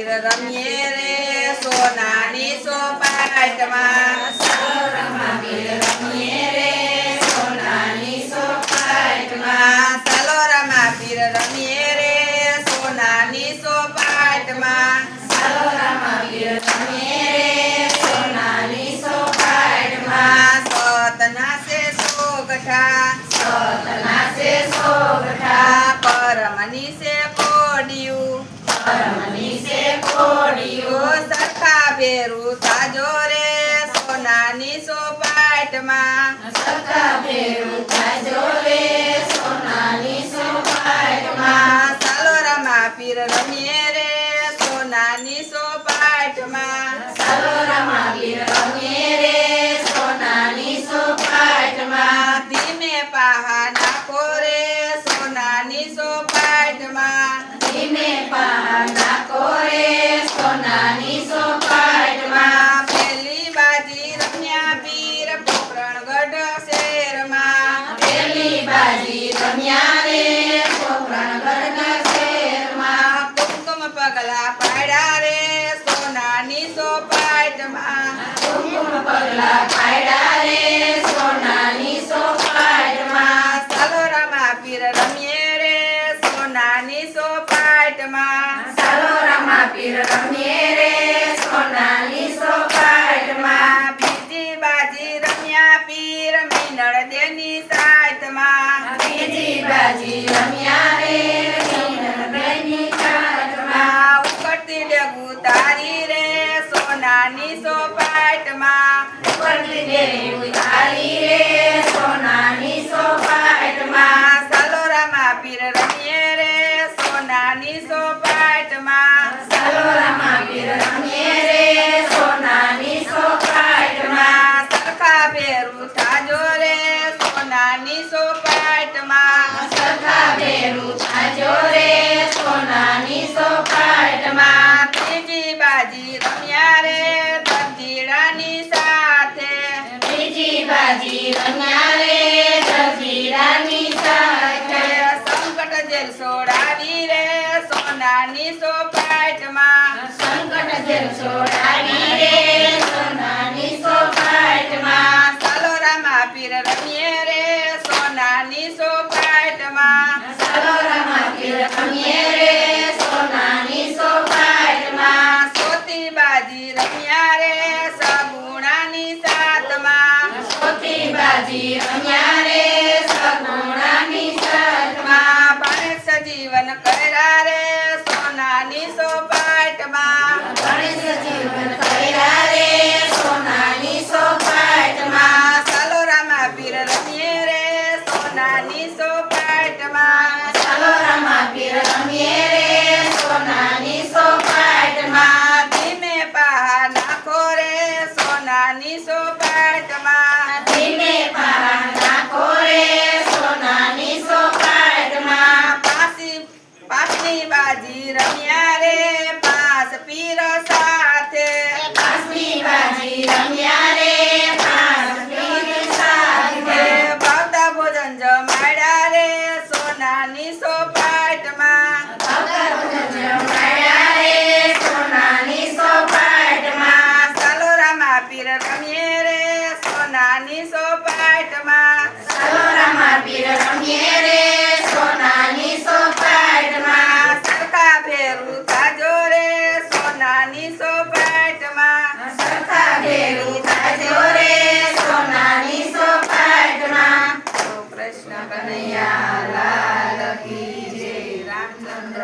પીર રમીએ રે સોનાની સોપાટમાં. સલોરામાં પીર રમીએ રે સોનાની સોપાટમાં. સલોરામાં પીર રમીએ રે સોનાની સોપાટમાં. સલોરામાં પીર રમીએ રે સોનાની સોપાટમાં. સતના છે સોગઠા સતના છે સોગઠા. પરમની છે કોડિયું પરમની છે કોડિયું. સરખા ભેરું સાજો રે સોનાની સોપાટમાં. સરખા ભેરું થાજો રે સોનાની સોપાટમાં. સલોરામાં પીર રમીએ રે સોનાની સોપાટમાં. સલોરામાં પીર રમીએ રે સોનાની સોપાટમાં. ધીમે પાહા નાખો રે સોનાની સોપાટમાં. ધીમે પા નાખો રે સોનાની સોપાટમાં. પેલી બાજી રમ્યા પીર પોકરણગઢ શહેરમાં. પેલી બાજી રમ્યા રે પોકરણગઢના શહેરમાં. કુમકુમ પગલા પાડ્યા રે સોનાની સોપાટમાં. કુમકુમ પગલા પાડ્યા રે સોનાની સોપાટમાં. સલોરામાં પીર રમીએ રે સોનાની સોપાટમાં. સલોરામાં પીર રમીએ રે સોનાની સોપાટમાં. બીજી બાજી રમ્યા પીર મીનળ દેની સાતમાં. બીજી બાજી રમ્યા રે મીનળદેની સાતમાં. ઉકળતી ડેગું તારી રે સોનાની સોપાટમાં. ઉપરથી દેવી ઉતારી રે સોનાની સોપાટમાં. સલોરામાં પીર રમીએ રે સોનાની સોપાટમાં. સલોરામાં પીર રમીએ રે સોનાની સોપાટમાં. સરખા ભેરું થાજો રે સોનાની સોપાટમાં. સરખા ભેરું થાજો રે સોનાની સોપાટમાં. ત્રીજી બાજી રમ્યા રે દરજીડાની સાથે. બીજી બાજી રમ્યા રે દરજીડાની સાથે. સંકટ જેલ છોડાવી રે સોનાની સોપાટમાં. સંકટ જેલ છોડાવી રે સોનાની સોપાટમાં. સલોરામાં પીર રમીએ રે સોનાની સોપાટમાં. સલોરામાં પીર રમીએ રે સોનાની સોપાટમાં. સોતી બાજી રમ્યા રે સગુણાની સાતમાં. સોતી બાજી રમ્યા રે સગુણાની સાતમાં. ગણેશ જીવન કર્યા રે સોનાની સોપાટમાં. ગણેશ જીવન કર્યા રે સોનાની સોપાટમાં. સલોરામાં પીર રમીએ રે સોનાની સોપાટમાં. સલોરામાં પીર રમીએ રે સોનાની સોપાટમાં. ધીમે પહાડ નાખો રે સોનાની સોપાટમાં. ધીમે પા નાખો રે સોનાની સોપાટમાં. પાંચમી બાજી રમ્યા રે પાંચ પીર સાથે. પાંચમી બાજી રમ્યા રે પાંચ પીર સાથે. ભાવતા ભોજન જમાડ્યા રે સોનાની સોપાટમાં. જમાડ્યા રે સોનાની સોપાટમાં. સલોરામાં પીર રમીએ રે સોનાની સોપાટમાં. સલોરામાં પીર રમીએ રે સોનાની સોપાટમાં. સરખા ભેરું થાજો રે સોનાની સોપાટમાં. સરખા ભેરું થાજો રે સોનાની સોપાટમાં. કૃષ્ણ કનૈયા લાલ કી જય. રામચંદ્ર